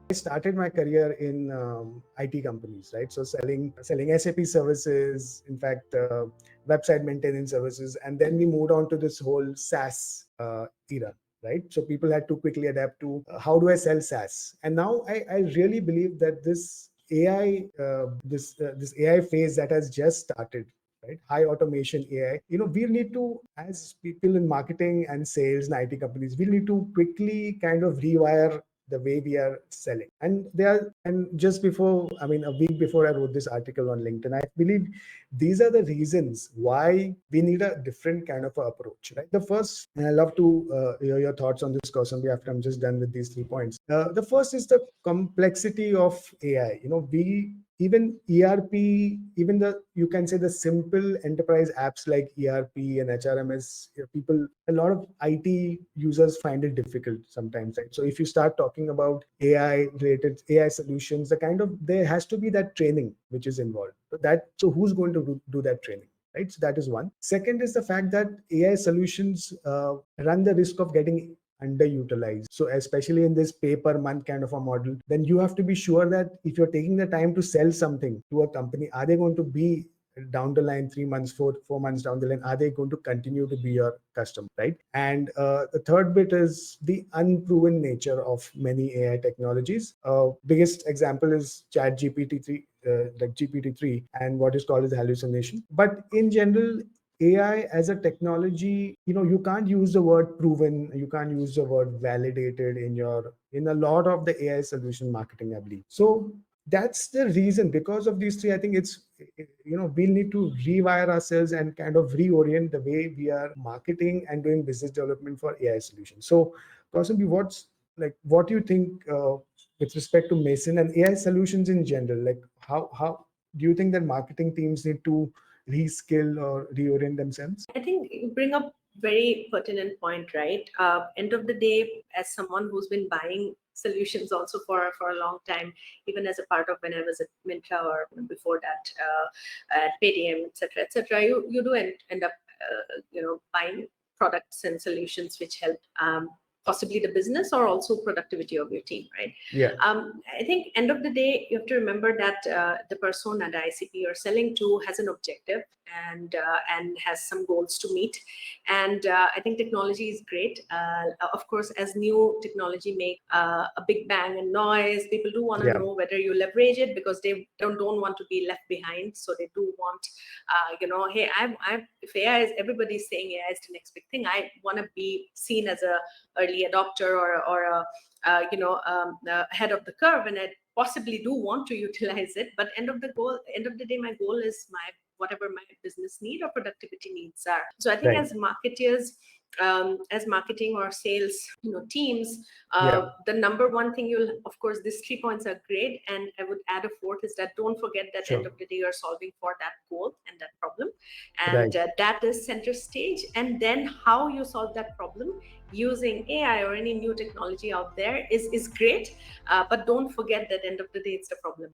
I started my career in IT companies, right? So selling SAP services, in fact, website maintenance services, and then we moved on to this whole SaaS era, right? So people had to quickly adapt to how do I sell SaaS, and now I really believe that this this AI phase that has just started, right? High automation AI. We need to, as people in marketing and sales and IT companies, we need to quickly kind of rewire the way we are selling. And just before, I mean, a week before I wrote this article on LinkedIn, I believe these are the reasons why we need a different kind of approach, right? The first, and I love to hear your thoughts on this, Kausambi, after I'm just done with these 3 points. The first is the complexity of AI. We even ERP, even the, you can say, the simple enterprise apps like ERP and HRMS, people, a lot of IT users find it difficult sometimes, right? So if you start talking about AI related AI solutions, the kind of, there has to be that training which is involved. So who's going to do that training? Right. So that is one. Second is the fact that AI solutions run the risk of getting underutilized. So especially in this pay per month kind of a model, then you have to be sure that if you're taking the time to sell something to a company, are they going to be down the line, 3 months, 4 months down the line, are they going to continue to be your customer, right? And the third bit is the unproven nature of many AI technologies. Biggest example is Chat GPT-3, like GPT-3, and what is called as hallucination. But in general, AI as a technology, you can't use the word proven, you can't use the word validated in a lot of the AI solution marketing, I believe. So that's the reason. Because of these three, I think we'll need to rewire ourselves and kind of reorient the way we are marketing and doing business development for AI solutions. So, Kausambi, what do you think with respect to Mason and AI solutions in general? Like, how do you think that marketing teams need to reskill or reorient themselves? I think you bring up very pertinent point, right? End of the day, as someone who's been buying solutions also for a long time, even as a part of when I was at Mintra or before that at Paytm, etc., you do end up buying products and solutions which help possibly the business or also productivity of your team, right? Yeah. I think end of the day, you have to remember that the persona, the ICP you're selling to, has an objective and has some goals to meet. And I think technology is great. Of course, as new technology make a big bang and noise, people do want to know whether you leverage it, because they don't want to be left behind. So they do want, hey, if AI is, everybody's saying AI is the next big thing, I want to be seen as a early adopter or a head of the curve, and I possibly do want to utilize it. But end of the day, my goal is whatever my business need or productivity needs are. So I think as marketers, as marketing or sales teams, the number one thing you'll, of course, these 3 points are great, and I would add a fourth, is that don't forget that end of the day you're solving for that goal and that problem, and that is center stage. And then how you solve that problem using AI or any new technology out there is great, but don't forget that end of the day it's the problem.